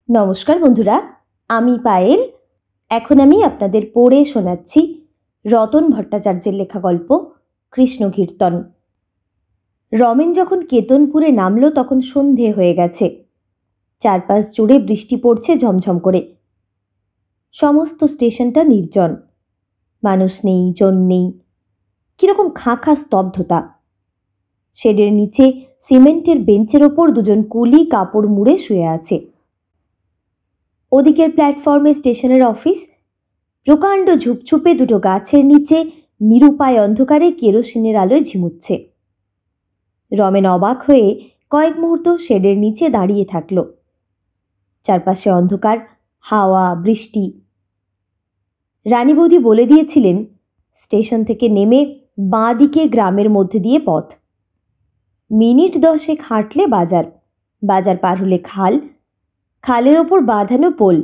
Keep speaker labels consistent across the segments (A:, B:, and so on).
A: নমস্কার বন্ধুরা, আমি পায়েল। এখন আমি আপনাদের পড়ে শোনাচ্ছি রতন ভট্টাচার্যের লেখা গল্প কৃষ্ণ কীর্তন। রমেন যখন কেতনপুরে নামল তখন সন্ধে হয়ে গেছে। চারপাশ জুড়ে বৃষ্টি পড়ছে ঝমঝম করে। সমস্ত স্টেশনটা নির্জন, মানুষ নেই, জন নেই, কিরকম খাঁ খাঁ স্তব্ধতা। শেডের নিচে সিমেন্টের বেঞ্চের ওপর দুজন কুলি কাপড় মুড়ে শুয়ে আছে। ওদিকের প্ল্যাটফর্মে স্টেশনের অফিস, প্রকাণ্ড ঝুপঝুপে দুটো গাছের নিচে নিরুপায় অন্ধকারে কেরোসিনের আলোয় ঝিমুচ্ছে। রমেন অবাক হয়ে কয়েক মুহূর্ত শেডের নিচে দাঁড়িয়ে থাকল। চারপাশে অন্ধকার, হাওয়া, বৃষ্টি। রানী বৌদি বলে দিয়েছিলেন স্টেশন থেকে নেমে বাঁ দিকে গ্রামের মধ্যে দিয়ে পথ। মিনিট 10 হাঁটলে বাজার, বাজার পার হলে খাল, খালের ওপর বাঁধানো পোল,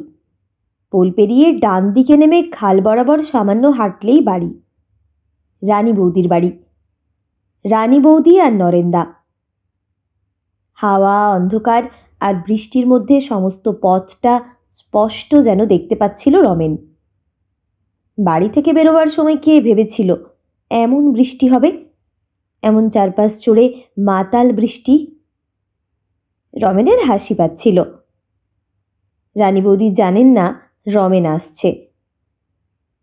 A: পোল পেরিয়ে ডান দিকে নেমে খাল বরাবর সামান্য হাঁটলেই বাড়ি, রানী বৌদির বাড়ি। রানী বৌদি আর নরেন্দা। হাওয়া, অন্ধকার আর বৃষ্টির মধ্যে সমস্ত পথটা স্পষ্ট যেন দেখতে পাচ্ছিল রমেন। বাড়ি থেকে বেরোবার সময় কে ভেবেছিল এমন বৃষ্টি হবে, এমন চারপাশ জুড়ে মাতাল বৃষ্টি। রমেনের হাসি পাচ্ছিল। রানী বৌদি জানেন না রমেন আসছে।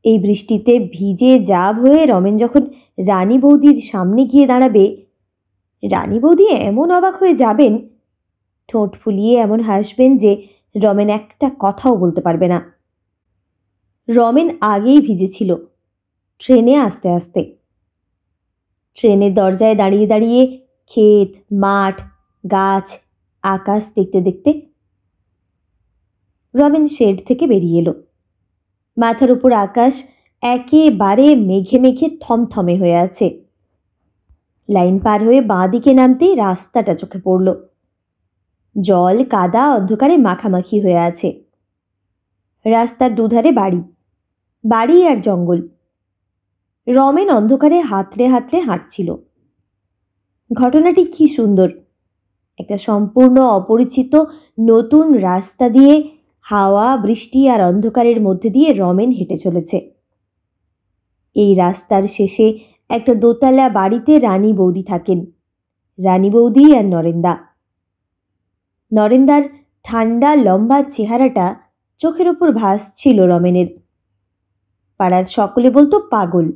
A: এই বৃষ্টিতে ভিজে যাব হয়ে রমেন যখন রানী বৌদির সামনে গিয়ে দাঁড়াবে, রানী বৌদি এমন অবাক হয়ে যাবেন, ঠোঁট ফুলিয়ে এমন হাসবেন যে রমেন একটা কথাও বলতে পারবে না। রমেন আগেই ভিজেছিল ট্রেনে আসতে আসতে। ট্রেনের দরজায় দাঁড়িয়ে দাঁড়িয়ে ক্ষেত, মাঠ, গাছ, আকাশ দেখতে দেখতে রমেন শেড থেকে বেরিয়ে এলো। মাথার উপর আকাশ একেবারে মেঘে মেঘে থমথমে হয়ে আছে। লাইন পার হয়ে বাঁ দিকে নামতেই রাস্তাটা চোখে পড়ল। জল, কাদা, অন্ধকারে মাখামাখি হয়ে আছে। রাস্তার দুধারে বাড়ি, বাড়ি আর জঙ্গল। রমেন অন্ধকারে হাতড়ে হাতড়ে হাঁটছিল। ঘটনাটি কি সুন্দর! একটা সম্পূর্ণ অপরিচিত নতুন রাস্তা দিয়ে হাওয়া, বৃষ্টি আর অন্ধকারের মধ্যে দিয়ে রমেন হেঁটে চলেছে। এই রাস্তার শেষে একটা দোতলা বাড়িতে রানী বৌদি থাকেন, রানী বৌদি আর নরেন্দা। নরেন্দার ঠান্ডা লম্বা চেহারাটা চোখের ওপর ভাসছিল রমেনের। পাড়ার সকলে বলতো পাগল।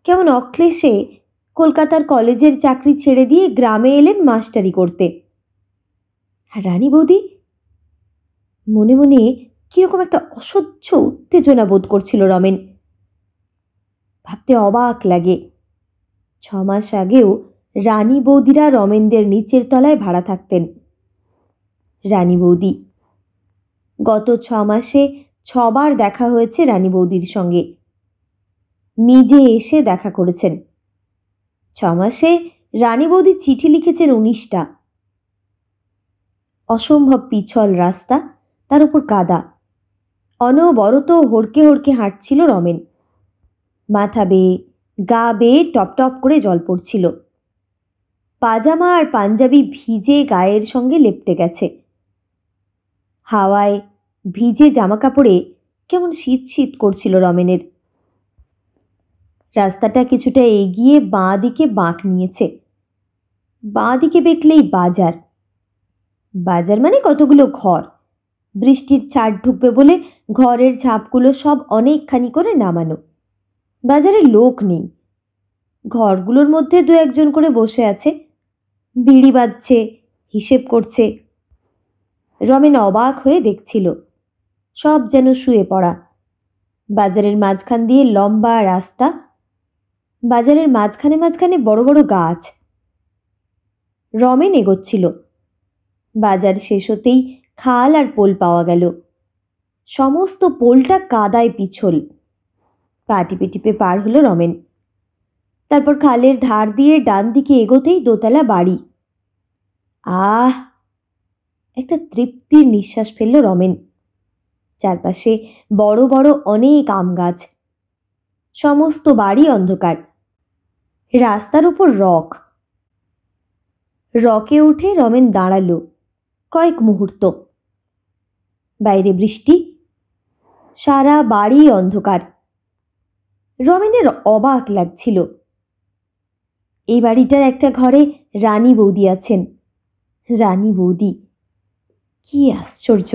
A: কেমন অক্লেশে কলকাতার কলেজের চাকরি ছেড়ে দিয়ে গ্রামে এলেন মাস্টারি করতে। আর রানী বৌদি? মনে মনে কিরকম একটা অসহ্য উত্তেজনা বোধ করছিল রমেন। ভাবতে অবাক লাগে, 6 মাস আগেও রানী বৌদিরা রমেনদের নিচের তলায় ভাড়া থাকতেন। রানী বৌদি গত 6 মাসে 6 বার দেখা হয়েছে রানী বৌদির সঙ্গে। নিজে এসে দেখা করেছেন। 6 মাসে রানী বৌদি চিঠি লিখেছেন 19টা। অসম্ভব পিছল রাস্তা, তার উপর কাদা। অনবরত হড়কে হড়কে হাঁটছিল রমেন। মাথা বেয়ে, গা বেয়ে টপ টপ করে জল পড়ছিল। পাজামা আর পাঞ্জাবি ভিজে গায়ের সঙ্গে লেপ্টে গেছে। হাওয়ায় ভিজে জামা কাপড়ে কেমন শীত শীত করছিল রমেনের। রাস্তাটা কিছুটা এগিয়ে বাঁ দিকে বাঁক নিয়েছে। বাঁ দিকে বেঁকলেই বাজার। বাজার মানে কতগুলো ঘর। বৃষ্টির ছাট ঢুকবে বলে ঘরের ঝাঁপগুলো সব অনেকখানি করে নামানো। বাজারে লোক নেই। ঘরগুলোর মধ্যে 2-1 করে বসে আছে, বিড়ি বাজছে, হিসেব করছে। রমেন অবাক হয়ে দেখছিল, সব যেন শুয়ে পড়া। বাজারের মাঝখান দিয়ে লম্বা রাস্তা, বাজারের মাঝখানে মাঝখানে বড় বড় গাছ। রমেন এগোচ্ছিল। বাজার শেষ হতেই খাল আর পোল পাওয়া গেল। সমস্ত পোলটা কাদায় পিছল। পা টিপে টিপে পার হলো রমেন। তারপর খালের ধার দিয়ে ডান দিকে এগোতেই দোতলা বাড়ি। আহ! একটা তৃপ্তির নিঃশ্বাস ফেলল রমেন। চারপাশে বড় বড় অনেক আম গাছ। সমস্ত বাড়ি অন্ধকার। রাস্তার উপর রক। রকে উঠে রমেন দাঁড়ালো কয়েক মুহূর্ত। বাইরে বৃষ্টি, সারা বাড়ি অন্ধকার। রমেনের অবাক লাগছিল। এই বাড়িটার একটা ঘরে রানী বৌদি আছেন। রানী বৌদি, কি আশ্চর্য!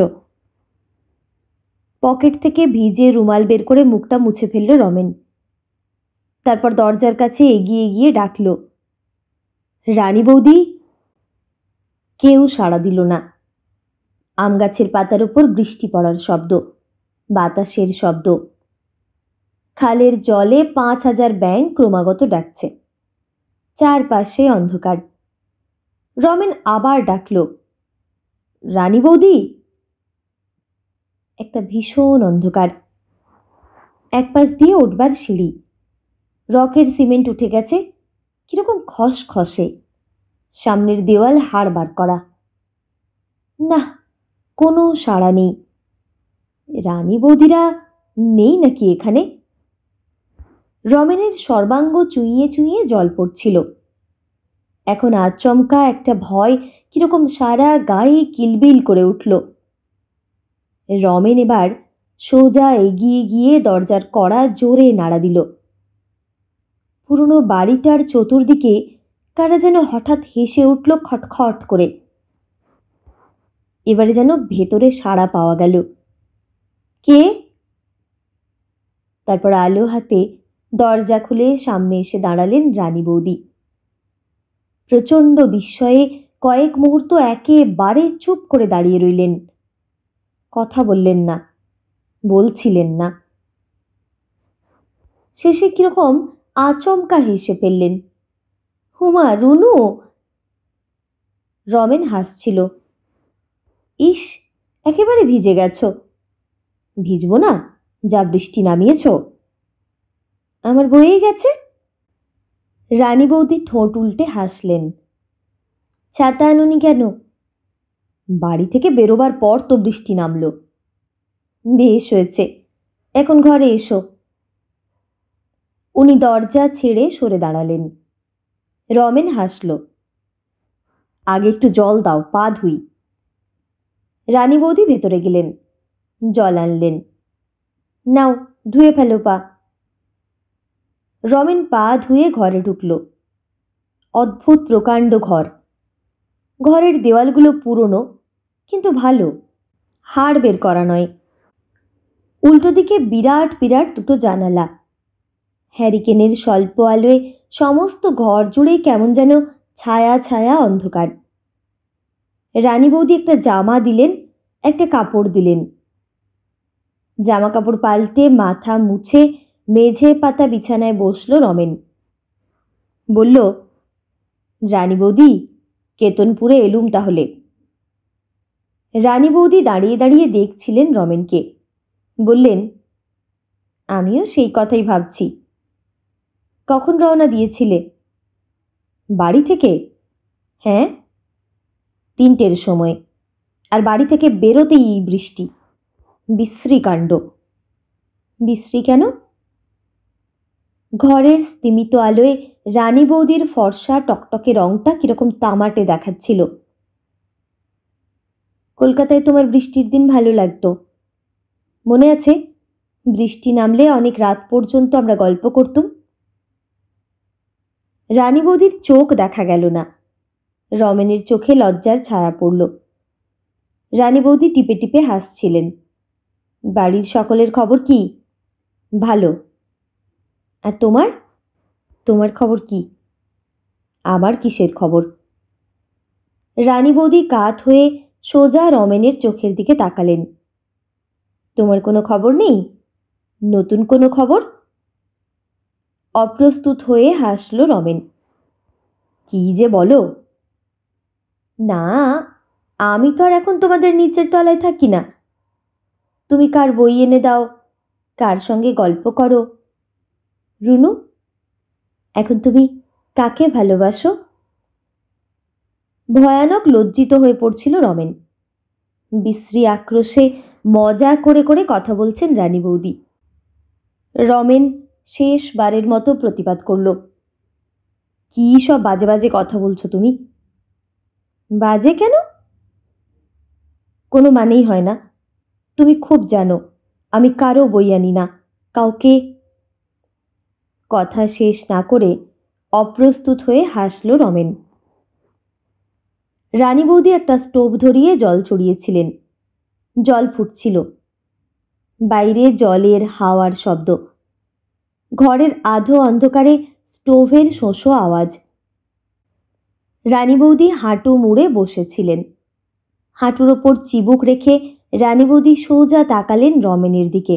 A: পকেট থেকে ভিজে রুমাল বের করে মুখটা মুছে ফেলল রমেন। তারপর দরজার কাছে এগিয়ে গিয়ে ডাকল, রানী বৌদি। কেউ সাড়া দিল না। আম গাছের পাতার উপর বৃষ্টি পড়ার শব্দ, বাতাসের শব্দ। খালের জলে ৫,০০০ ব্যাঙ ক্রমাগত ডাকছে। চারপাশে অন্ধকার। রমেন আবার ডাকল, রানী বৌদি। একটা ভীষণ অন্ধকার। এক পাশ দিয়ে উঠবার সিঁড়ি। রকের সিমেন্ট উঠে গেছে, কিরকম খসখসে। সামনের দেওয়াল হাড়বার করা। না, কোনো সাড়া নেই। রানী বৌদিরা নেই নাকি এখানে? রমেনের সর্বাঙ্গ চুইয়ে চুইয়ে জল পড়ছিল। এখন আচমকা একটা ভয় কিরকম সারা গায়ে কিলবিল করে উঠল। রমেন এবার সোজা এগিয়ে গিয়ে দরজার কড়া জোরে নাড়া দিল। পুরনো বাড়িটার চতুর্দিকে কারা যেন হঠাৎ হেসে উঠল খটখট করে। এবারে যেন ভেতরে সাড়া পাওয়া গেল। কে? তারপর আলো হাতে দরজা খুলে সামনে এসে দাঁড়ালেন রানী বৌদি। প্রচণ্ড বিস্ময়ে কয়েক মুহূর্ত একেবারে চুপ করে দাঁড়িয়ে রইলেন। কথা বললেন না, বলছিলেন না। শেষে কিরকম আচমকা হেসে ফেললেন। হুমা, রুনু! রমেন হাসছিল। ইস, একেবারে ভিজে গেছ। ভিজবো না, যা বৃষ্টি নামিয়েছ। আমার বয়েই গেছে। রানী বৌদি ঠোঁট উল্টে হাসলেন। ছাতা আনুনি কেন? বাড়ি থেকে বেরোবার পর তো বৃষ্টি নামল। বেশ হয়েছে, এখন ঘরে এসো। উনি দরজা ছেড়ে সরে দাঁড়ালেন। রমেন হাসল। আগে একটু জল দাও, পা ধুই। রানী বৌদি ভেতরে গেলেন, জল আনলেন। নাও, ধুয়ে ফেলো পা। রমেন পা ধুয়ে ঘরে ঢুকল। অদ্ভুত প্রকাণ্ড ঘর। ঘরের দেওয়ালগুলো পুরনো, কিন্তু ভালো, হাড় বের করা নয়। উল্টো দিকে বিরাট বিরাট দুটো জানালা। হ্যারিকেনের স্বল্প আলোয় সমস্ত ঘর জুড়ে কেমন যেন ছায়া ছায়া অন্ধকার। রানী বৌদি একটা জামা দিলেন, একটা কাপড় দিলেন। জামা কাপড় পাল্টে মাথা মুছে মেঝে পাতা বিছানায় বসল রমেন। বলল, রানী বৌদি, কেতনপুরে এলুম তাহলে। রানী বৌদি দাঁড়িয়ে দাঁড়িয়ে দেখছিলেন রমেনকে। বললেন, আমিও সেই কথাই ভাবছি। কখন রওনা দিয়েছিলে? বাড়ি থেকে? হ্যাঁ, ৩টের সময়। আর বাড়ি থেকে বেরোতেই বৃষ্টি। বিশ্রী কাণ্ড। বিশ্রী কেন? ঘরের স্তিমিত আলোয় রানী বৌদির ফর্সা টকটকে রংটা কিরকম তামাটে দেখাচ্ছিল। কলকাতায় তোমার বৃষ্টির দিন ভালো লাগতো, মনে আছে? বৃষ্টি নামলে অনেক রাত পর্যন্ত আমরা গল্প করতুম। রানী বৌদির চোখ দেখা গেল না। রমেনের চোখে লজ্জার ছায়া পড়ল। রানী বৌদি টিপে টিপে হাসছিলেন। বাড়ির সকলের খবর কি? ভালো। আর তোমার? তোমার খবর কি? আমার কিসের খবর? রানী বৌদি কাত হয়ে সোজা রমেনের চোখের দিকে তাকালেন। তোমার কোনো খবর নেই? নতুন কোনো খবর? অপ্রস্তুত হয়ে হাসল রমেন। কি যে বলো! না, আমি তো আর এখন তোমাদের নিচের তলায় থাকি না। তুমি কার বই এনে দাও, কার সঙ্গে গল্প করো। রুনু, এখন তুমি কাকে ভালোবাসো? ভয়ানক লজ্জিত হয়ে পড়ছিল রমেন। বিশ্রী আক্রোশে মজা করে করে কথা বলছেন রানী বৌদি। রমেন শেষবারের মতো প্রতিবাদ করল, কি সব বাজে বাজে কথা বলছো তুমি? বাজে কেন? কোনো মানেই হয় না। তুমি খুব জানো আমি কারো বই আনি না, কাউকে। কথা শেষ না করে অপ্রস্তুত হয়ে হাসল রমেন। রানী বৌদি একটা স্টোভ ধরিয়ে জল চড়িয়েছিলেন। জল ফুটছিল। বাইরে জলের হাওয়ার শব্দ, ঘরের আধো অন্ধকারে স্টোভের শোঁশো আওয়াজ। রানী বৌদি হাঁটু মুড়ে বসেছিলেন। হাঁটুর ওপর চিবুক রেখে রানী বৌদি সোজা তাকালেন রমেনের দিকে।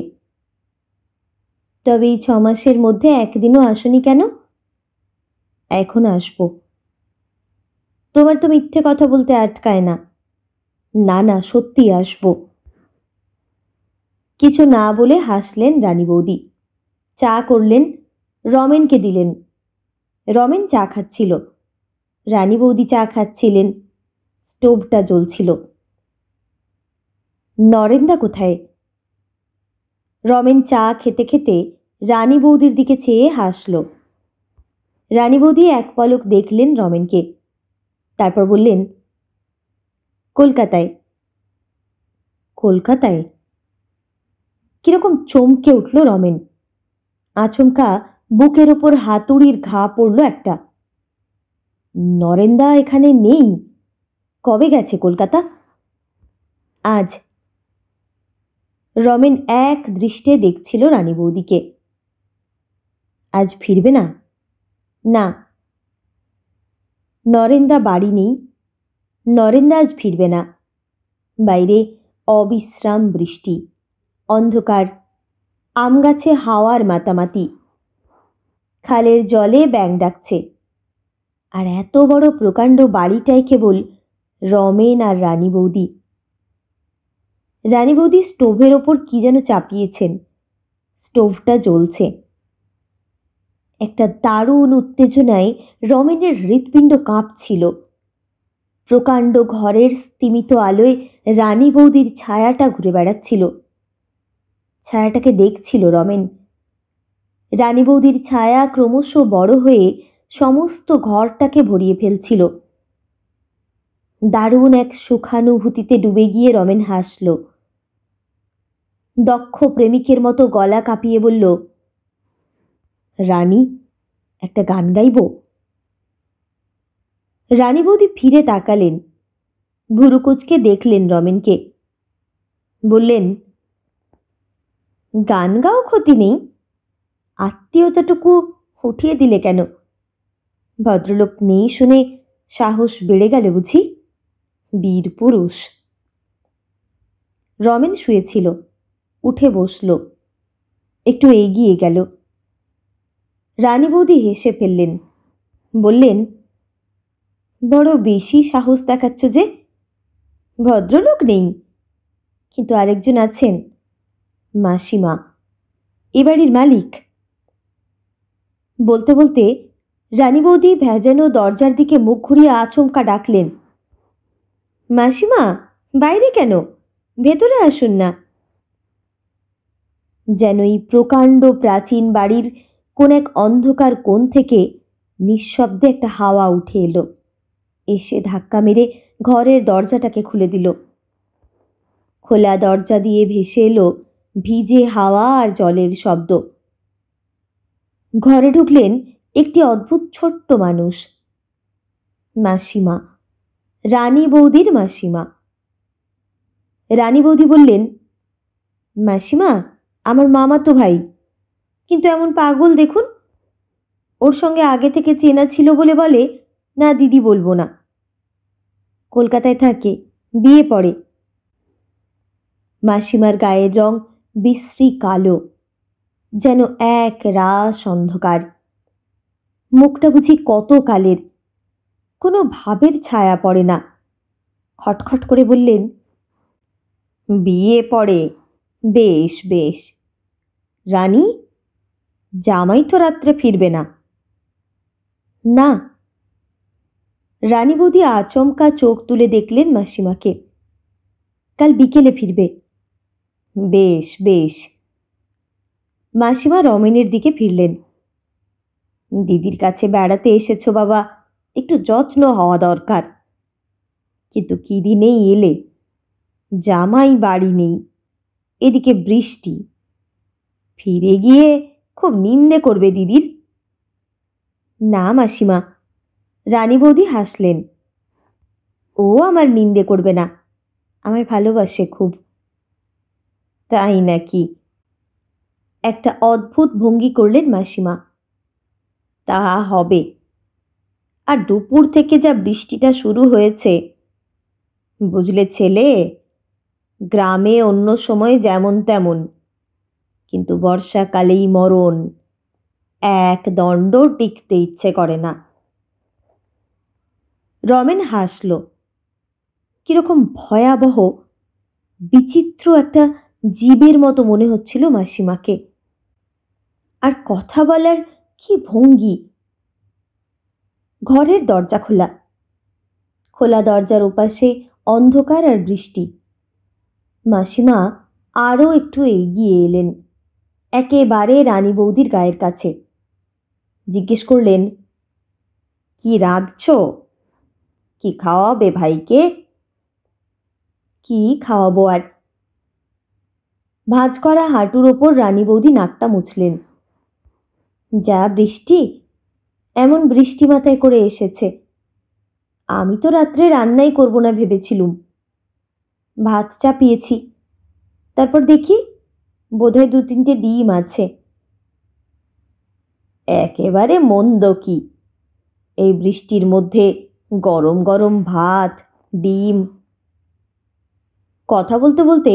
A: তবে এই 6 মাসের মধ্যে একদিনও আসনি কেন? এখন আসবো। তোমার তো মিথ্যে কথা বলতে আটকায় না। না না, সত্যি আসবো। কিছু না বলে হাসলেন রানী বৌদি। চা করলেন, রমেনকে দিলেন। রমেন চা খাচ্ছিল, রানী বৌদি চা খাচ্ছিলেন। স্টোভটা জ্বলছিল। নরেন্দা কোথায়? রমেন চা খেতে খেতে রানী বৌদির দিকে চেয়ে হাসল। রানী বৌদি এক পলক দেখলেন রমেনকে, তারপর বললেন, কলকাতায়। কলকাতায়? কিরকম চমকে উঠল রমেন। আচমকা বুকের ওপর হাতুড়ির ঘা পড়ল একটা। নরেন্দা এখানে নেই? কবে গেছে কলকাতা? আজ। রমেন এক দৃষ্টে দেখছিল রানী বৌদিকে। আজ ফিরবে না? না। নরেন্দা বাড়ি নেই, নরেন্দা আজ ফিরবে না। বাইরে অবিশ্রাম বৃষ্টি, অন্ধকার, আম গাছে হাওয়ার মাতামাতি, খালের জলে ব্যাঙ ডাকছে। আর এত বড় প্রকাণ্ড বাড়িটাই কেবল রমেন আর রানী বৌদি। রানী বৌদি স্টোভের ওপর কি যেন চাপিয়েছেন। স্টোভটা জ্বলছে। একটা দারুণ উত্তেজনায় রমেনের হৃৎপিণ্ড কাঁপছিল। প্রকাণ্ড ঘরের স্তিমিত আলোয় রানী বৌদির ছায়াটা ঘুরে বেড়াচ্ছিল। ছায়াটাকে দেখছিল রমেন। রানী বৌদির ছায়া ক্রমশ বড় হয়ে সমস্ত ঘরটাকে ভরিয়ে ফেলছিল। দারুণ এক সুখানুভূতিতে ডুবে গিয়ে রমেন হাসল। দক্ষ প্রেমিকের মতো গলা কাঁপিয়ে বলল, রানী, একটা গান গাইব? রানী বৌদি ফিরে তাকালেন, ভুরুকুচকে দেখলেন রমেনকে। বললেন, গান গাও, ক্ষতি নেই। আত্মীয়তাটুকু উঠিয়ে দিলে কেন? ভদ্রলোক নেই শুনে সাহস বেড়ে গেল বুঝি? বীর পুরুষ। রমেন শুয়েছিল, উঠে বসল, একটু এগিয়ে গেল। রানী বৌদি হেসে ফেললেন, বললেন, বড় বেশি সাহস দেখাচ্ছ যে। ভদ্রলোক নেই, কিন্তু আরেকজন আছেন, মাসিমা, এ বাড়ির মালিক। বলতে বলতে রানী বৌদি ভেজানো দরজার দিকে মুখ ঘুরিয়ে আচমকা ডাকলেন, মাসিমা, বাইরে কেন? ভেতরে আসুন না। যেন এই প্রকাণ্ড প্রাচীন বাড়ির কোন এক অন্ধকার কোণ থেকে নিঃশব্দে একটা হাওয়া উঠে এলো, এসে ধাক্কা মেরে ঘরের দরজাটাকে খুলে দিল। খোলা দরজা দিয়ে ভেসে এলো ভিজে হাওয়া আর জলের শব্দ। ঘরে ঢুকলেন একটি অদ্ভুত ছোট্ট মানুষ, মাসিমা, রানী বৌদির মাসিমা। রানী বৌদি বললেন, মাসিমা, আমার মামাতো ভাই, কিন্তু এমন পাগল দেখুন। ওর সঙ্গে আগে থেকে চেনা ছিল বলে বলে, না দিদি বলবো না। কলকাতায় থাকে, বিয়ে পড়ে। মাসিমার গায়ের রং বিশ্রী কালো, যেন এক রাস অন্ধকার। মুখটা বুঝি কত কালের, কোনো ভাবের ছায়া পড়ে না। খটখট করে বললেন, বিয়ে পড়ে? বেশ বেশ। রানী, জামাই তো রাত্রে ফিরবে না? না। রানী বৌদি আচমকা চোখ তুলে দেখলেন মাসিমাকে। কাল বিকেলে ফিরবে। বেশ বেশ। মাসিমা রমেনের দিকে ফিরলেন। দিদির কাছে বেড়াতে এসেছো বাবা, একটু যত্ন হওয়া দরকার। কিন্তু কি দিনেই এলে, জামাই বাড়ি নেই। এদিকে বৃষ্টি। ফিরে গিয়ে খুব নিন্দে করবে দিদির। না মাসিমা, রানী বৌদি হাসলেন। ও আমার নিন্দে করবে না, আমায় ভালোবাসে খুব। তাই নাকি? একটা অদ্ভুত ভঙ্গি করলেন মাসিমা। তা হবে। আর দুপুর থেকে যা বৃষ্টিটা শুরু হয়েছে, বুঝলে ছেলে, গ্রামে অন্য সময় যেমন তেমন, কিন্তু বর্ষাকালেই মরণ। এক দণ্ড টিকতে ইচ্ছে করে না। রমেন হাসল। কিরকম ভয়াবহ, বিচিত্র একটা জীবের মতো মনে হচ্ছিল মাসিমাকে। আর কথা বলার কি ভঙ্গি! ঘরের দরজা খোলা। খোলা দরজার ওপাশে অন্ধকার আর বৃষ্টি। মাসিমা আরও একটু এগিয়ে এলেন, একেবারে রানী বৌদির গায়ের কাছে। জিজ্ঞেস করলেন, কি রাঁধছ? কি খাওয়াবে ভাইকে? কি খাওয়াবো আর? ভাঁজ করা হাঁটুর ওপর রানী বৌদি নাকটা মুছলেন। যা বৃষ্টি, এমন বৃষ্টি মাথায় করে এসেছে। আমি তো রাত্রে রান্নাই করব না ভেবেছিলুম। ভাত চাপিয়েছি, তারপর দেখি বোধহয় 2-3টে ডিম আছে। একেবারে মন্দ কি, এই বৃষ্টির মধ্যে গরম গরম ভাত, ডিম। কথা বলতে বলতে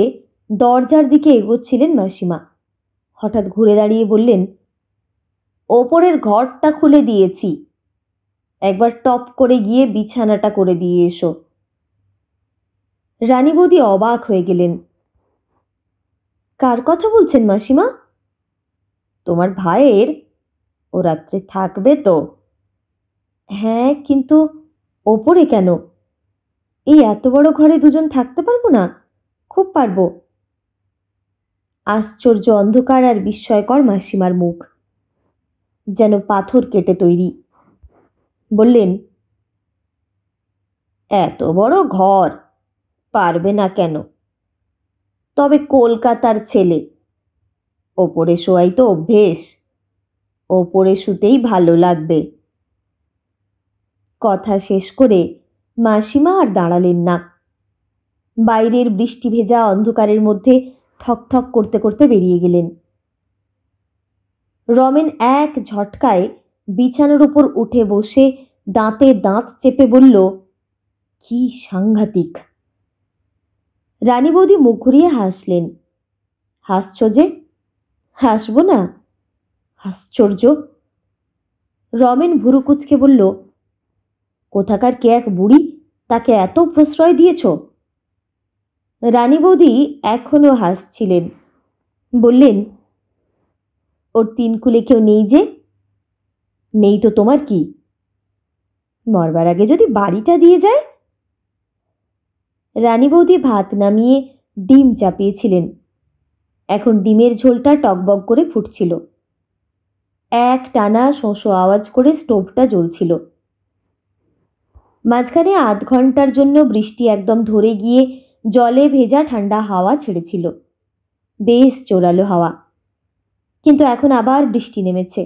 A: দরজার দিকে এগোচ্ছিলেন মাসিমা। হঠাৎ ঘুরে দাঁড়িয়ে বললেন, ওপরের ঘরটা খুলে দিয়েছি, একবার টপ করে গিয়ে বিছানাটা করে দিয়ে এসো। রানী বৌদি অবাক হয়ে গেলেন। কার কথা বলছেন মাসিমা? তোমার ভাইয়ের। ও রাত্রে থাকবে তো? হ্যাঁ, কিন্তু ওপরে কেন? এই এত বড় ঘরে দুজন থাকতে পারবো না? খুব পারবো। আশ্চর্য অন্ধকার আর বিস্ময়কর মাসিমার মুখ, যেন পাথর কেটে তৈরি। বললেন, এত বড় ঘর পারবে না কেন? তবে কলকাতার ছেলে, ওপরে শোয়াই তো অভ্যেস, ওপরে শুতেই ভালো লাগবে। কথা শেষ করে মাসিমা আর দাঁড়ালেন না। বাইরের বৃষ্টি ভেজা অন্ধকারের মধ্যে ঠকঠক করতে করতে বেরিয়ে গেলেন। রমেন এক ঝটকায় বিছানার উপর উঠে বসে দাঁতে দাঁত চেপে বলল, কি সাংঘাতিক! রানী বৌদি মুখ ঘুরিয়ে হাসলেন। হাসছ যে? হাসব না? আশ্চর্য! রমেন ভুরু কুঁচকে বলল, কোথাকার কে এক বুড়ি, তাকে এত প্রশ্রয় দিয়েছ? রানী বৌদি এখনো হাসছিলেন। বললেন, ওর 3 কুলে কেউ নেই যে? নেই তো তোমার কি? মরবার আগে যদি বাড়িটা দিয়ে যায়। রানী বৌদি ভাত নামিয়ে ডিম চাপিয়েছিলেন। এখন ডিমের ঝোলটা টকবক করে ফুটছিল। এক টানা শোঁ আওয়াজ করে স্টোভটা জ্বলছিল। মাঝখানে আধ ঘন্টার জন্য বৃষ্টি একদম ধরে গিয়ে জলে ভেজা ঠান্ডা হাওয়া ছেড়েছিল। বেশ জোরালো হাওয়া। কিন্তু এখন আবার বৃষ্টি নেমেছে।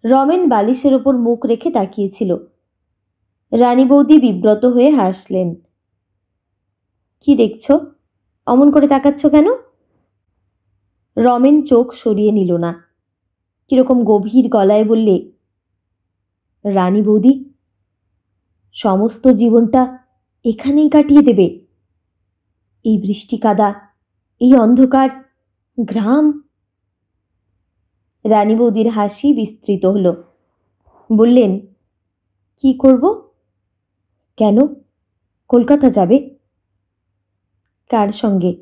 A: রমেন বালিশের ওপর মুখ রেখে তাকিয়েছিল। রানী বৌদি বিব্রত হয়ে হাসলেন। কি দেখছ? অমন করে তাকাচ্ছ কেন? রমেন চোখ সরিয়ে নিল না। কিরকম গভীর গলায় বললে, রানী বৌদি, সমস্ত জীবনটা এখানেই কাটিয়ে দেবে? এই বৃষ্টি কাদা, এই অন্ধকার, গ্রাম? রানী বৌদির হাসি বিস্তৃত হল। বললেন, কি করব? কেন, কলকাতা যাবে? কার সঙ্গে?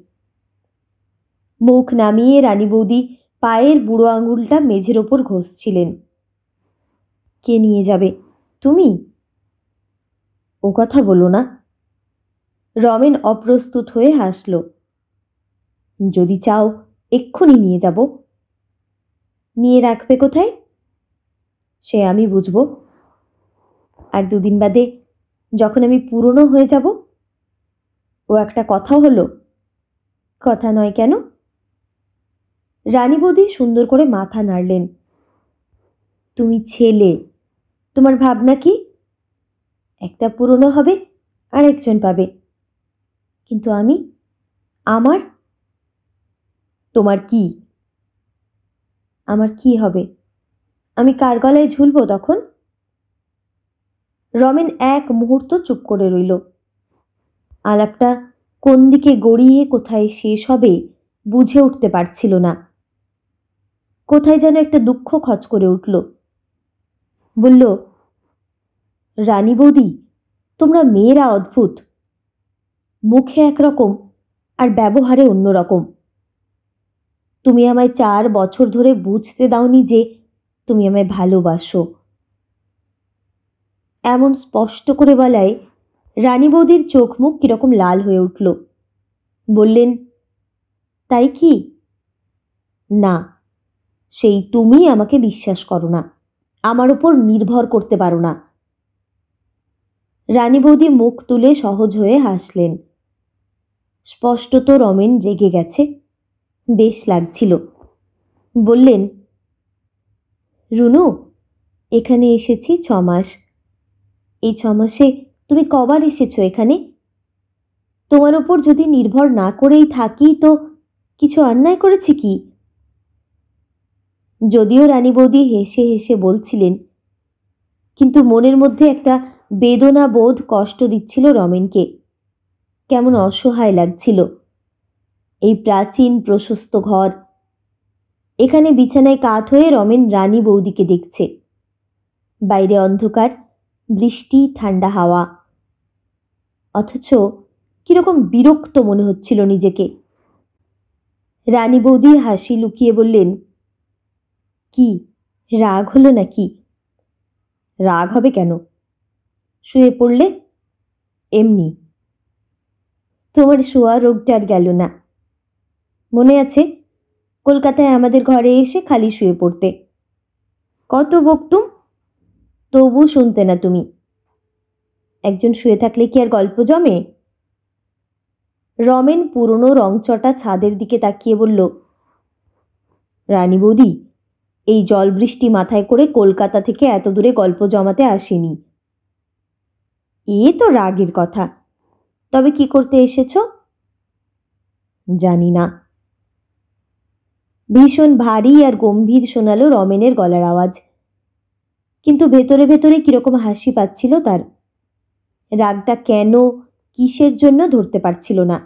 A: মুখ নামিয়ে রানী বৌদি পায়ের বুড়ো আঙুলটা মেঝের ওপর ঘষছিলেন। কে নিয়ে যাবে? তুমি? ও কথা বলো না। রমেন অপ্রস্তুত হয়ে হাসল। যদি চাও এক্ষুনি নিয়ে যাব। নিয়ে রাখবে কোথায়? সে আমি বুঝব। আর 2 দিন বাদে যখন আমি পুরনো হয়ে যাব? ও একটা কথা হলো? কথা নয় কেন? রানী বৌদি সুন্দর করে মাথা নাড়লেন। তুমি ছেলে, তোমার ভাবনা কি? একটা পুরনো হবে, আর একজন পাবে। কিন্তু আমি, আমার, তোমার কি? আমার কি হবে? আমি কার গলায় ঝুলবো তখন? রমেন এক মুহূর্ত চুপ করে রইল। আলাপটা কোন দিকে গড়িয়ে কোথায় শেষ হবে বুঝে উঠতে পারছিল না। কোথায় যেন একটা দুঃখ খচ করে উঠল। বলল, রানী বৌদি, তোমরা মেয়েরা অদ্ভুত। মুখে একরকম আর ব্যবহারে অন্যরকম। তুমি আমায় 4 বছর ধরে বুঝতে দাওনি যে তুমি আমায় ভালোবাসো। এমন স্পষ্ট করে বলায় রানী বৌদির চোখ মুখ কিরকম লাল হয়ে উঠল। বললেন, তাই কি? না, সেই তুমি আমাকে বিশ্বাস করো না, আমার উপর নির্ভর করতে পারো না। রানী বৌদি মুখ তুলে সহজ হয়ে হাসলেন। স্পষ্টত রমেন রেগে গেছে, বেশ লাগছিল। বললেন, রুনু, এখানে এসেছি 6 মাস। এই 6 মাসে তুমি কবার এসেছো এখানে? তোমার উপর যদি নির্ভর না করেই থাকি তো কিছু অন্যায় করেছি কি? যদিও রানী বৌদি হেসে হেসে বলছিলেন, কিন্তু মনের মধ্যে একটা বেদনা বোধ কষ্ট দিচ্ছিল রমেনকে। কেমন অসহায় লাগছিল। এই প্রাচীন প্রশস্ত ঘর, এখানে বিছানায় কাত হয়ে রমেন রানী বৌদিকে দেখছে। বাইরে অন্ধকার, বৃষ্টি, ঠান্ডা হাওয়া। অথচ কিরকম বিরক্ত মনে হচ্ছিল নিজেকে। রানী বৌদি হাসি লুকিয়ে বললেন, কি রাগ হলো নাকি? রাগ হবে কেন? শুয়ে পড়লে? এমনি। তোমার শোয়া রোগটা আর গেল না। মনে আছে কলকাতায় আমাদের ঘরে এসে খালি শুয়ে পড়তে? কত বকতুম, তবু শুনতে না তুমি। একজন শুয়ে থাকলে কি আর গল্প জমে? রমেন পুরনো রংচটা ছাদের দিকে তাকিয়ে বলল, রানী বৌদি, এই জল বৃষ্টি মাথায় করে কলকাতা থেকে এত দূরে গল্প জমাতে আসেনি। এ তো রাগের কথা। তবে কি করতে এসেছো? জানি না। ভীষণ ভারী আর গম্ভীর শোনালো রমেনের গলার আওয়াজ। কিন্তু ভেতরে ভেতরে কিরকম হাসি পাচ্ছিল তার। রাগটা কেন, কিসের জন্য ধরতে পারছিল না।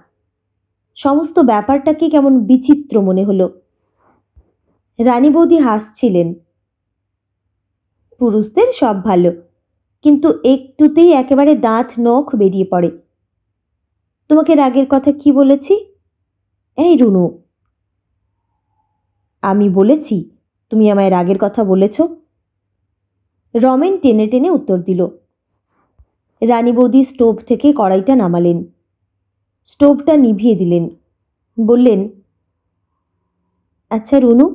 A: সমস্ত ব্যাপারটাকে কেমন বিচিত্র মনে হলো। রানী বৌদি হাসছিলেন। পুরুষদের সব ভালো, কিন্তু একটুতেই একেবারে দাঁত নখ বেরিয়ে পড়ে। তোমাকে রাগের কথা কি বলেছি? এই রুনু, আমি বলেছি তুমি আমায় রাগের কথা বলেছ? রমেন টেনে টেনে উত্তর দিল। রানী বৌদি স্টোভ থেকে কড়াইটা নামালেন, স্টোভটা নিভিয়ে দিলেন। বললেন, আচ্ছা রুনু,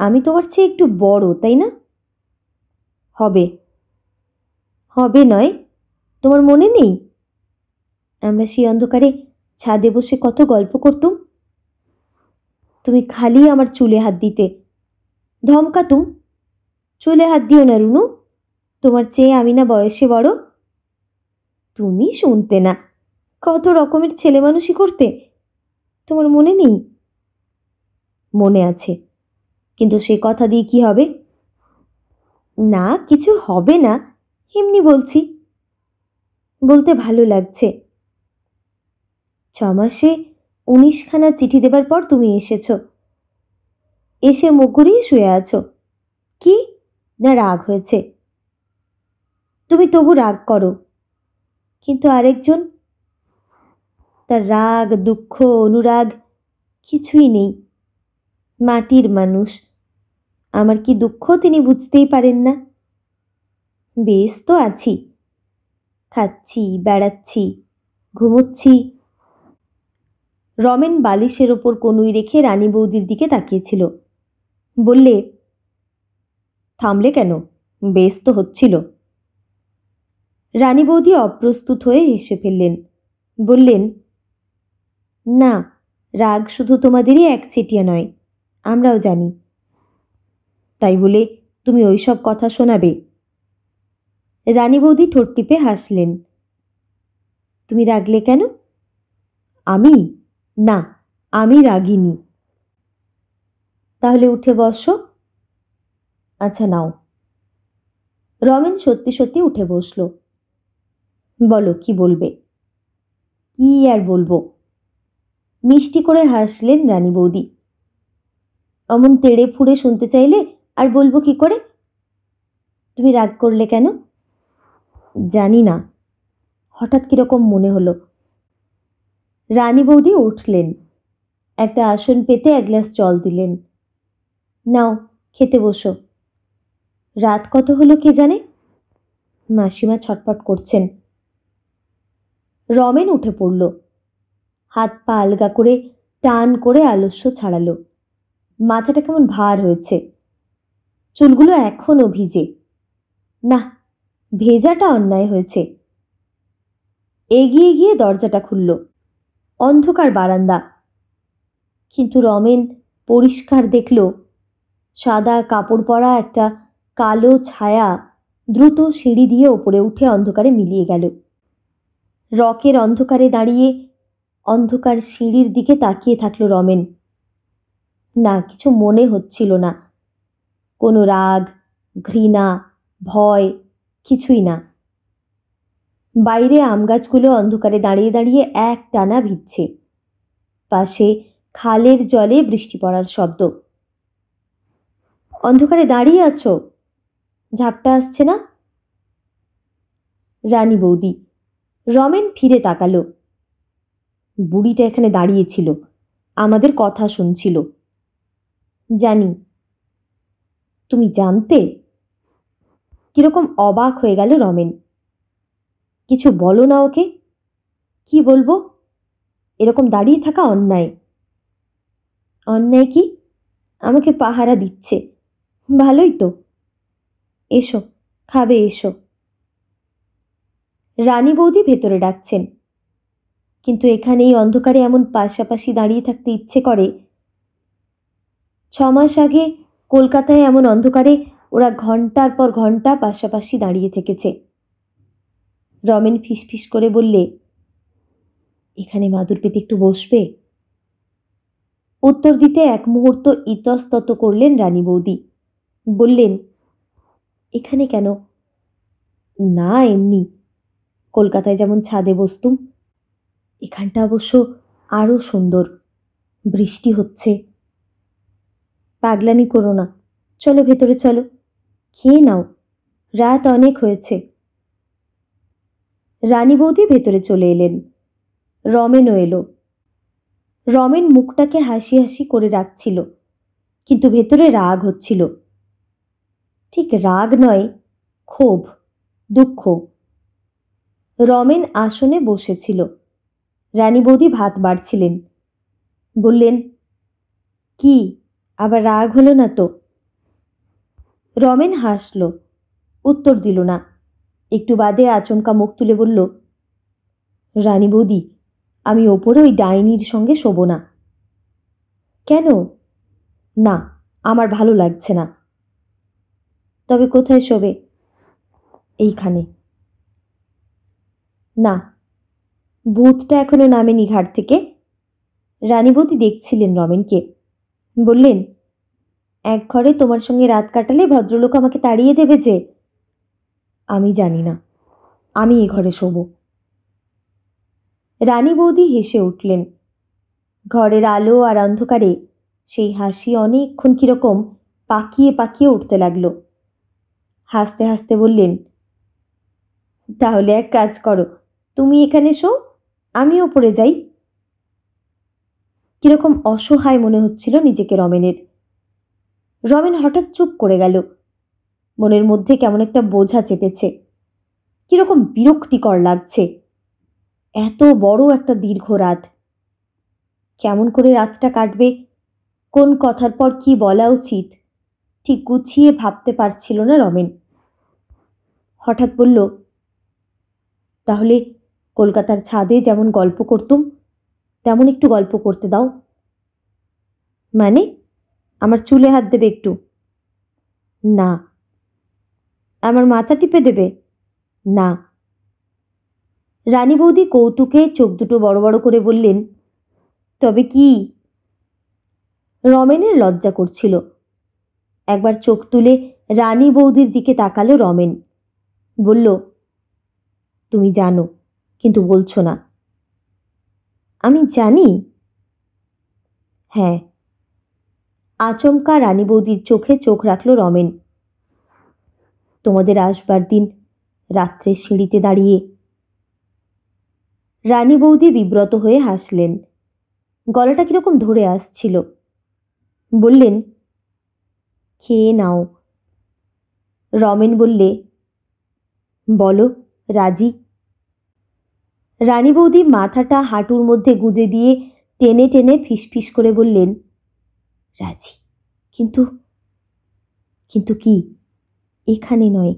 A: আমি তোমার চেয়ে একটু বড়, তাই না? হবে। হবে নয়, তোমার মনে নেই আমরা সেই অন্ধকারে ছাদে বসে কত গল্প করতুম? তুমি খালি আমার চুলে হাত দিতে, ধমকাতুম, চুলে হাত দিও না রুনু, তোমার চেয়ে আমি না বয়সে বড়। তুমি শুনতে না, কত রকমের ছেলে মানুষই করতে। তোমার মনে নেই? মনে আছে, কিন্তু সে কথা দিয়ে কি হবে? না, কিছু হবে না, এমনি বলছি। বলতে ভালো লাগছে। 6 মাসে 19খানা চিঠি দেবার পর তুমি এসেছো। এসে মুখ ঘুরিয়ে শুয়ে আছো। কি না রাগ হয়েছে? তুমি তবু রাগ করো, কিন্তু আরেকজন, তার রাগ, দুঃখ, অনুরাগ কিছুই নেই। মাটির মানুষ। আমার কি দুঃখ তিনি বুঝতেই পারেন না। বেশ তো আছি, খাচ্ছি, বেড়াচ্ছি, ঘুমোচ্ছি। রমেন বালিশের ওপর কনুই রেখে রানী বৌদির দিকে তাকিয়েছিল। বললে, থামলে কেন? বেশ তো হচ্ছিল। রানী বৌদি অপ্রস্তুত হয়ে হেসে ফেললেন। বললেন, না, রাগ শুধু তোমাদেরই একচেটিয়া নয়, আমরাও জানি। তাই বলে তুমি ওইসব কথা শোনাবে? রানী বৌদি ঠোঁট টিপে হাসলেন। তুমি রাগলে কেন? আমি? না, আমি রাগিনি। তাহলে উঠে বসো। আচ্ছা নাও। রমেন সত্যি সত্যি উঠে বসল। বলো, কি বলবে? কি আর বলবো? মিষ্টি করে হাসলেন রানী বৌদি। অমন তেড়ে ফুড়ে শুনতে চাইলে আর বলবো কি করে? তুমি রাগ করলে কেন? জানি না, হঠাৎ কিরকম মনে হলো। রানী বৌদি উঠলেন, একটা আসন পেতে এক গ্লাস জল দিলেন। নাও, খেতে বসো। রাত কত হলো কে জানে? মাসিমা ছটফট করছেন। রমেন উঠে পড়ল, হাত পা আলগা করে টান করে আলস্য ছাড়ালো। মাথাটা কেমন ভার হয়েছে, চুলগুলো এখনো ভিজে। না, ভেজাটা অন্যায় হয়েছে। এগিয়ে গিয়ে দরজাটা খুলল। অন্ধকার বারান্দা, কিন্তু রমেন পরিষ্কার দেখল সাদা কাপড় পরা একটা কালো ছায়া দ্রুত সিঁড়ি দিয়ে ওপরে উঠে অন্ধকারে মিলিয়ে গেল। রকের অন্ধকারে দাঁড়িয়ে অন্ধকার সিঁড়ির দিকে তাকিয়ে থাকলো রমেন। না, কিছু মনে হচ্ছিল না, কোনো রাগ, ঘৃণা, ভয়, কিছুই না। বাইরে আম গাছগুলো অন্ধকারে দাঁড়িয়ে দাঁড়িয়ে এক টানা ভিজছে। পাশে খালের জলে বৃষ্টি পড়ার শব্দ। অন্ধকারে দাঁড়িয়ে আছো, ঝাপটা আসছে না? রানী বৌদি। রমেন ফিরে তাকালো। বুড়িটা এখানে দাঁড়িয়েছিল, আমাদের কথা শুনছিল। জানি। তুমি জানতে? কিরকম অবাক হয়ে গেল রমেন। কিছু বলো না ওকে। কি বলবো? এরকম দাঁড়িয়ে থাকা অন্যায়। অন্যায় কি? আমাকে পাহারা দিচ্ছে, ভালোই তো। এসো, খাবে এসো। রানী বৌদি ভেতরে ডাকছেন, কিন্তু এখানে এই অন্ধকারে এমন পাশাপাশি দাঁড়িয়ে থাকতে ইচ্ছে করে। 6 মাস আগে কলকাতায় এমন অন্ধকারে ওরা ঘন্টার পর ঘন্টা পাশাপাশি দাঁড়িয়ে থেকেছে। রমেন ফিসফিস করে বললে, এখানে মাদুর পেতে একটু বসবে? উত্তর দিতে এক মুহূর্ত ইতস্তত করলেন রানী বৌদি। বললেন, এখানে কেন? না, এমনি, কলকাতায় যেমন ছাদে বসতুম। এখানটা অবশ্য আরও সুন্দর, বৃষ্টি হচ্ছে। পাগলামি করো না, চলো ভেতরে চলো, খেয়ে নাও, রাত অনেক হয়েছে। রানী বৌদি ভেতরে চলে এলেন। রমেনও এলো। রমেন মুখটাকে হাসি হাসি করে রাখছিল, কিন্তু ভেতরে রাগ হচ্ছিল। ঠিক রাগ নয়, ক্ষোভ, দুঃখ। রমেন আসনে বসেছিল, রানী বৌদি ভাত বাড়ছিলেন। বললেন, কি আবার রাগ হলো না তো? রমেন হাসল, উত্তর দিল না। একটু বাদে আচমকা মুখ তুলে বলল, রানী বৌদি, আমি ওপরে ওই ডাইনির সঙ্গে শোব না। কেন? না, আমার ভালো লাগছে না। তবে কোথায় শোবে? এইখানে। না, ভূতটা এখনো নামেনি ঘাট থেকে। রানী বৌদি দেখছিলেন রমেনকে। বললেন, এক ঘরে তোমার সঙ্গে রাত কাটালে ভদ্রলোক আমাকে তাড়িয়ে দেবে যে। আমি জানি না, আমি এ ঘরে শোব। রানী বৌদি হেসে উঠলেন। ঘরের আলো আর অন্ধকারে সেই হাসি অনেকক্ষণ কিরকম পাকিয়ে পাকিয়ে উঠতে লাগলো। হাসতে হাসতে বললেন, তাহলে এক কাজ করো, তুমি এখানে শো, আমি ওপরে যাই। কিরকম অসহায় মনে হচ্ছিল নিজেকে রমেনের। রমেন হঠাৎ চুপ করে গেল। মনের মধ্যে কেমন একটা বোঝা চেপেছে, কিরকম বিরক্তিকর লাগছে। এত বড় একটা দীর্ঘ রাত, কেমন করে রাতটা কাটবে, কোন কথার পর কি বলা উচিত ঠিক গুছিয়ে ভাবতে পারছিল না রমেন। হঠাৎ বলল, তাহলে কলকাতার ছাদে যেমন গল্প করতুম তেমন একটু গল্প করতে দাও। মানে? আমার চুলে হাত দেবে একটু? না। আমার মাথা টিপে দেবে? না। রানী বৌদি কৌতুকে চোখ দুটো বড় বড় করে বললেন, তবে কি? রমেনের লজ্জা করছিল। একবার চোখ তুলে রানী বৌদির দিকে তাকালো রমেন। বলল, তুমি জানো, কিন্তু বলছো না। আমি জানি। হ্যাঁ। আচমকা রানী বৌদির চোখে চোখ রাখল রমেন। তোমাদের আসবার দিন রাত্রে সিঁড়িতে দাঁড়িয়ে। রানী বৌদি বিব্রত হয়ে হাসলেন। গলাটা কিরকম ধরে আসছিল। বললেন, খেয়ে নাও। রমেন বললে, বলো রাজি। রানী বৌদি মাথাটা হাঁটুর মধ্যে গুজে দিয়ে টেনে টেনে ফিসফিস করে বললেন, রাজি, কিন্তু কিন্তু কি? এখানে নয়।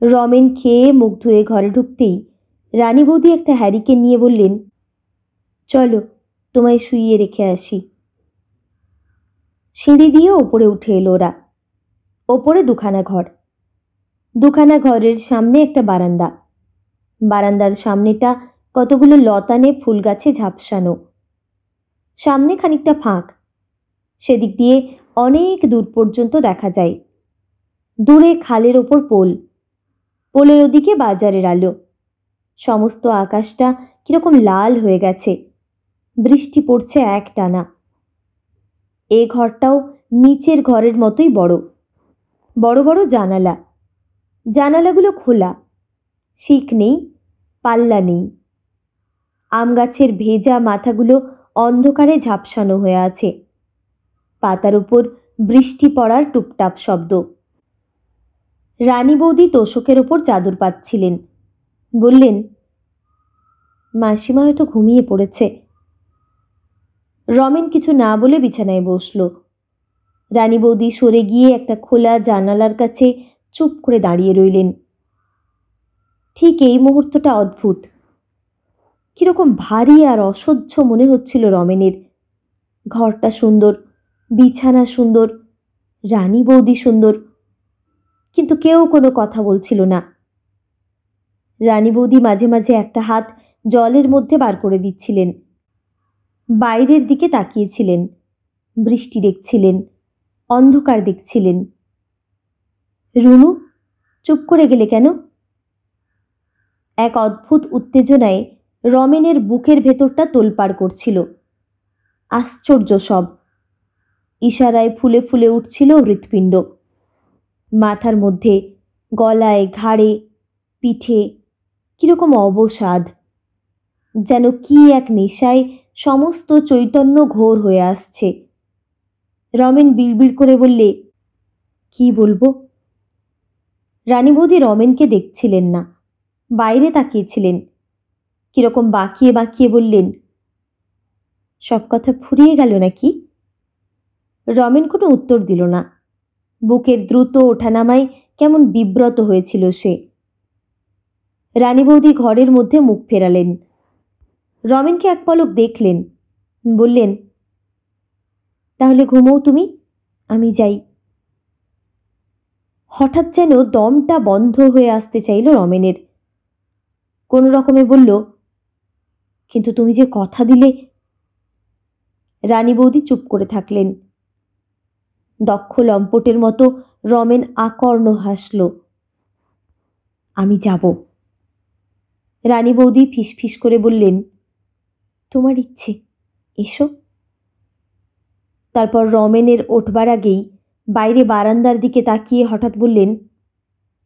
A: রমেন খেয়ে মুখ ধুয়ে ঘরে ঢুকতেই রানী বৌদি একটা হ্যারিকেন নিয়ে বললেন, চলো তোমায় শুইয়ে রেখে আসি। সিঁড়ি দিয়ে ওপরে উঠে এলো ওরা। ওপরে দুখানা ঘর। দুখানা ঘরের সামনে একটা বারান্দা। বারান্দার সামনেটা কতগুলো লতানে ফুল গাছে ঝাপসানো। সামনে খানিকটা ফাঁক। সেদিক দিয়ে অনেক দূর পর্যন্ত দেখা যায়। দূরে খালের ওপর পোল। পোলের ওদিকে বাজারের আলো। সমস্ত আকাশটা কিরকম লাল হয়ে গেছে। বৃষ্টি পড়ছে একটানা। এ ঘরটাও নিচের ঘরের মতোই বড়। বড় বড় জানালা। জানালাগুলো খোলা। শিক নেই, পাল্লা নেই। আম গাছের ভেজা মাথাগুলো অন্ধকারে ঝাপসানো হয়ে আছে। পাতার উপর বৃষ্টি পড়ার টুপটাপ শব্দ। রানী বৌদি তোশকের ওপর চাদর পাতছিলেন। বললেন, মাসিমা হয়তো ঘুমিয়ে পড়েছে। রমেন কিছু না বলে বিছানায় বসল। রানী বৌদি সরে গিয়ে একটা খোলা জানালার কাছে চুপ করে দাঁড়িয়ে রইলেন। ঠিক এই মুহূর্তটা অদ্ভুত। কিরকম ভারী আর অসহ্য মনে হচ্ছিল রমেনের। ঘরটা সুন্দর, বিছানা সুন্দর, রানী বৌদি সুন্দর, কিন্তু কেউ কোনো কথা বলছিল না। রানী বৌদি মাঝে মাঝে একটা হাত জলের মধ্যে বার করে দিচ্ছিলেন। বাইরের দিকে তাকিয়েছিলেন। বৃষ্টি দেখছিলেন, অন্ধকার দেখছিলেন। রুনু, চুপ করে গেলে কেন? এক অদ্ভুত উত্তেজনায় রমেনের বুকের ভেতরটা তোলপাড় করছিল। আশ্চর্য সব। ইশারায় ফুলে ফুলে উঠছিল হৃৎপিণ্ড। মাথার মধ্যে, গলায়, ঘাড়ে, পিঠে কিরকম অবসাদ। যেন কি এক নেশায় সমস্ত চৈতন্য ঘোর হয়ে আসছে। রমেন বিড়বিড় করে বললে, কি বলবো? রানী বৌদি রমেনকে দেখছিলেন না, বাইরে তাকিয়েছিলেন। কিরকম বাঁকিয়ে বাঁকিয়ে বললেন, সব কথা ফুরিয়ে গেল নাকি? রমেন কোনো উত্তর দিল না। বুকের দ্রুত ওঠানামায় কেমন বিব্রত হয়েছিল সে। রানী বৌদি ঘরের মধ্যে মুখ ফেরালেন। রমেনকে এক পলক দেখলেন। বললেন, তাহলে ঘুমোও তুমি, আমি যাই। হঠাৎ যেন দমটা বন্ধ হয়ে আসতে চাইল রমেনের। কোনো রকমে বলল, কিন্তু তুমি যে কথা দিলে। রানী বৌদি চুপ করে থাকলেন। দক্ষ লম্পটের মতো রমেন আকর্ণ হাসল। আমি যাব। রানী বৌদি ফিসফিস করে বললেন, তোমার ইচ্ছে, এসো। তারপর রমেনের ওঠবার আগেই বাইরে বারান্দার দিকে তাকিয়ে হঠাৎ বললেন,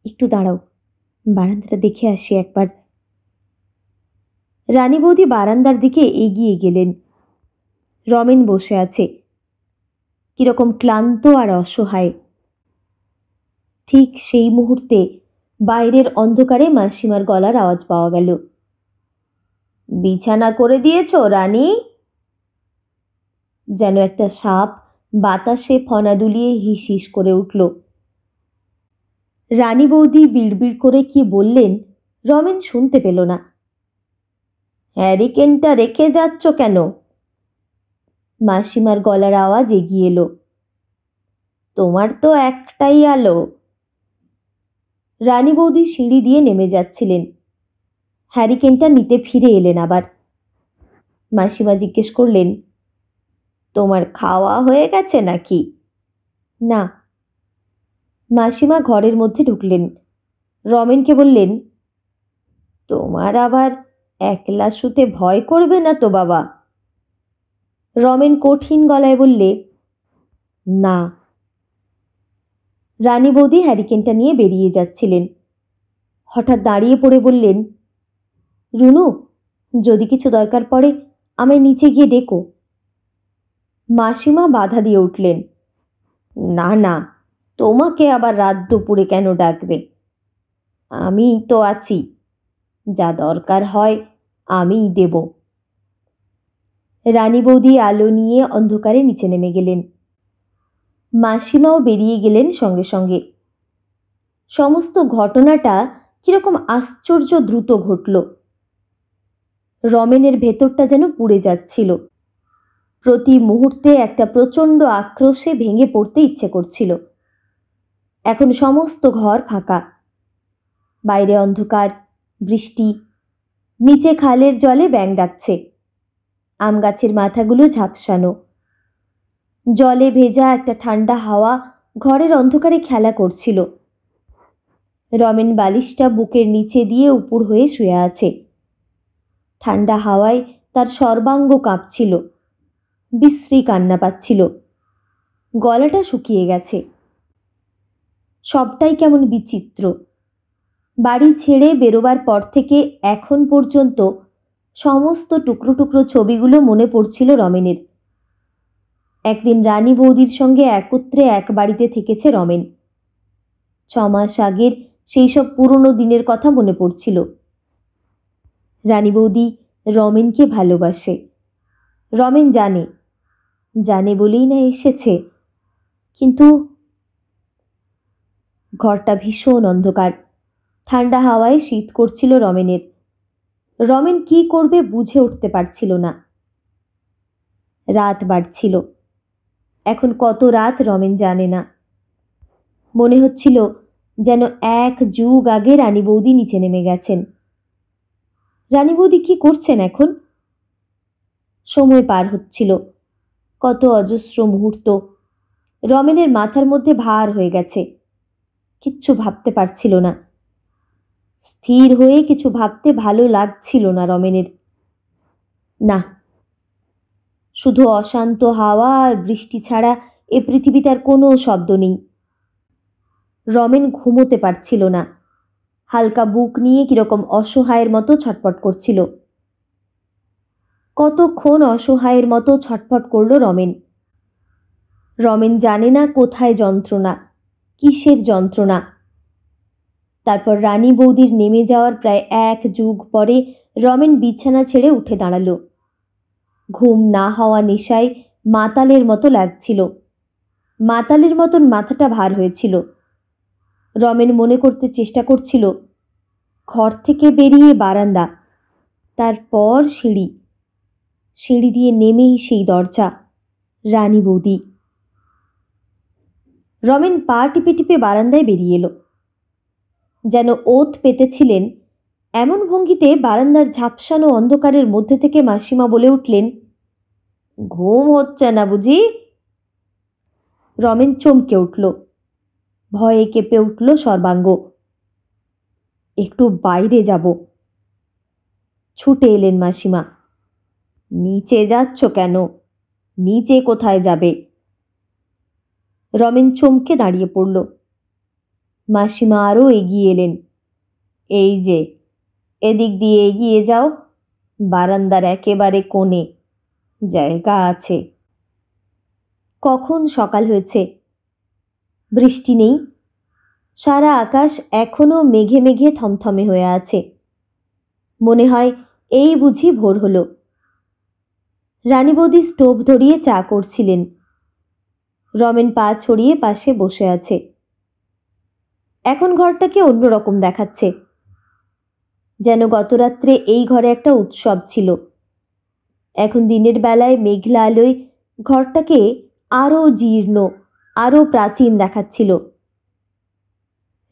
A: একটু দাঁড়াও, বারান্দাটা দেখে আসি একবার। রানী বৌদি বারান্দার দিকে এগিয়ে গেলেন। রমেন বসে আছে, কিরকম ক্লান্ত আর অসহায়। ঠিক সেই মুহূর্তে বাইরের অন্ধকারে মাসিমার গলার আওয়াজ পাওয়া গেল, বিছানা করে দিয়েছ রানী? যেন একটা সাপ বাতাসে ফনা দুলিয়ে হিস হিস করে উঠল। রানী বৌদি বিড়বিড় করে কি বললেন রমেন শুনতে পেল না। হ্যারিকেনটা রেখে যাচ্ছ কেন? মাসিমার গলার আওয়াজ এগিয়ে এলো। তোমার তো একটাই আলো। রানী বৌদি সিঁড়ি দিয়ে নেমে যাচ্ছিলেন। হ্যারিকেনটা নিতে ফিরে এলেন আবার। মাসিমা জিজ্ঞেস করলেন, তোমার খাওয়া হয়ে গেছে নাকি? না। মাসিমা ঘরের মধ্যে ঢুকলেন। রমেনকে বললেন, তোমার আবার একলা শুতে ভয় করবে না তো বাবা? রমেন কঠিন গলায় বললে, না। রানী বৌদি হ্যারিকেনটা নিয়ে বেরিয়ে যাচ্ছিলেন। হঠাৎ দাঁড়িয়ে পড়ে বললেন, রুনু, যদি কিছু দরকার পড়ে আমায় নিচে গিয়ে ডেকো। মাসিমা বাধা দিয়ে উঠলেন, না না, তোমাকে আবার রাত দুপুরে কেন ডাকবে? আমিই তো আছি, যা দরকার হয় আমিই দেব। রানী বৌদি আলো নিয়ে অন্ধকারে নিচে নেমে গেলেন। মাসিমাও বেরিয়ে গেলেন সঙ্গে সঙ্গে। সমস্ত ঘটনাটা কিরকম আশ্চর্য দ্রুত ঘটল। রমেনের ভেতরটা যেন পুড়ে যাচ্ছিল। প্রতি মুহূর্তে একটা প্রচণ্ড আক্রোশে ভেঙে পড়তে ইচ্ছে করছিল। এখন সমস্ত ঘর ফাঁকা। বাইরে অন্ধকার, বৃষ্টি, নিচে খালের জলে ব্যাঙ ডাকছে। আম গাছের মাথাগুলো ঝাপসানো। জলে ভেজা একটা ঠান্ডা হাওয়া ঘরের অন্ধকারে খেলা করছিল। রমেন বালিশটা বুকের নিচে দিয়ে উপুড় হয়ে শুয়ে আছে। ঠান্ডা হাওয়ায় তার সর্বাঙ্গ কাঁপছিল। বিশ্রী কান্না পাচ্ছিল। গলাটা শুকিয়ে গেছে। সবটাই কেমন বিচিত্র। বাড়ি ছেড়ে বেরোবার পর থেকে এখন পর্যন্ত সমস্ত টুকরো টুকরো ছবিগুলো মনে পড়ছিল রমেনের। একদিন রানী বৌদির সঙ্গে একত্রে এক বাড়িতে থেকেছে রমেন। 6 মাস আগের সেই সব পুরনো দিনের কথা মনে পড়ছিল। রানী বৌদি রমেনকে ভালোবাসে। রমেন জানে, জানে বলেই না এসেছে। কিন্তু ঘরটা ভীষণ অন্ধকার। ঠান্ডা হাওয়ায় শীত করছিল রমেনের। রমেন কি করবে বুঝে উঠতে পারছিল না। রাত বাড়ছিল। এখন কত রাত রমেন জানে না। মনে হচ্ছিল যেন 1 যুগ আগে রানী বৌদি নিচে নেমে গেছেন। রানী বৌদি কি করছেন এখন? সময় পার হচ্ছিল। কত অজস্র মুহূর্ত। রমেনের মাথার মধ্যে ভার হয়ে গেছে। কিচ্ছু ভাবতে পারছিল না। স্থির হয়ে কিছু ভাবতে ভালো লাগছিল না রমেনের। না, শুধু অশান্ত হাওয়া আর বৃষ্টি ছাড়া এ পৃথিবীতে আর কোনো শব্দ নেই। রমেন ঘুমোতে পারছিল না। হালকা বুক নিয়ে কিরকম অসহায়ের মতো ছটফট করছিল। কতক্ষণ অসহায়ের মতো ছটফট করল রমেন। রমেন জানে না কোথায় যন্ত্রণা, কিসের যন্ত্রণা। তারপর রানী বৌদির নেমে যাওয়ার প্রায় 1 যুগ পরে রমেন বিছানা ছেড়ে উঠে দাঁড়ালো। ঘুম না হওয়া নেশায় মাতালের মতো লাগছিল। মাতালের মতন মাথাটা ভার হয়েছিল। রমেন মনে করতে চেষ্টা করছিল, ঘর থেকে বেরিয়ে বারান্দা, তারপর সিঁড়ি, সিঁড়ি দিয়ে নেমেই সেই দরজা, রানী বৌদি। রমেন পা টিপে টিপে বারান্দায় বেরিয়ে এলো। যেন ওত পেতেছিলেন এমন ভঙ্গিতে বারান্দার ঝাপসানো অন্ধকারের মধ্যে থেকে মাসিমা বলে উঠলেন, ঘুম হচ্ছে না বুঝি? রমেন চমকে উঠল। ভয়ে কেঁপে উঠল সর্বাঙ্গ। একটু বাইরে যাব। ছুটে এলেন মাসিমা। নিচে যাচ্ছ কেন? নিচে কোথায় যাবে? রমেন চমকে দাঁড়িয়ে পড়ল। মাসিমা আরও এগিয়ে এলেন। এই যে, এদিক দিয়ে এগিয়ে যাও, বারান্দার একেবারে কোণে জায়গা আছে। কখন সকাল হয়েছে। বৃষ্টি নেই। সারা আকাশ এখনো মেঘে মেঘে থমথমে হয়ে আছে। মনে হয় এই বুঝি ভোর হলো। রানী বৌদি স্টোভ ধরিয়ে চা করছিলেন। রমেন পা ছড়িয়ে পাশে বসে আছে। এখন ঘরটাকে অন্যরকম দেখাচ্ছে। যেন গতরাত্রে এই ঘরে একটা উৎসব ছিল। এখন দিনের বেলায় মেঘলা আলোয় ঘরটাকে আরও জীর্ণ, আরও প্রাচীন দেখাচ্ছিল।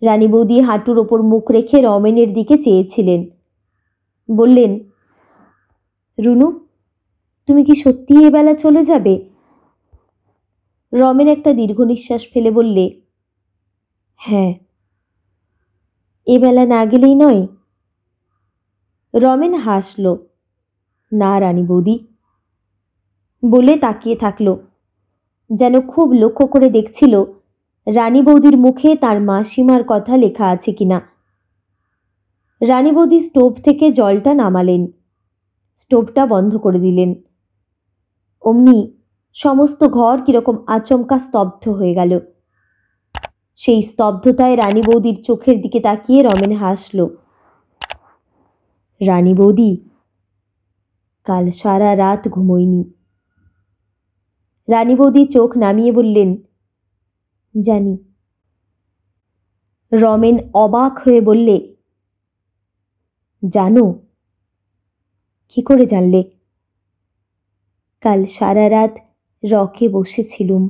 A: রানী বৌদি হাঁটুর ওপর মুখ রেখে রমেনের দিকে চেয়েছিলেন। বললেন, রুনু, তুমি কি সত্যিই এবেলা চলে যাবে? রমেন একটা দীর্ঘ নিঃশ্বাস ফেলে বললে, হ্যাঁ। এবেলা না গেলেই নয়? রমেন হাসল। না রানী বৌদি, বলে তাকিয়ে থাকল, যেন খুব লক্ষ্য করে দেখছিল রানী বৌদির মুখে তার মাসিমার কথা লেখা আছে কিনা। রানী বৌদি স্টোভ থেকে জলটা নামালেন, স্টোভটা বন্ধ করে দিলেন। অমনি সমস্ত ঘর কিরকম আচমকা স্তব্ধ হয়ে গেল। সেই স্তব্ধতায় রানী বৌদির চোখের দিকে তাকিয়ে রমেন হাসল। রানী বৌদি, কাল সারা রাত ঘুমোইনি। রানী বৌদি চোখ নামিয়ে বললেন, জানি। রমেন অবাক হয়ে বললে, জানো? কি করে জানলে? কাল সারা রাত রকে বসেছিলুম।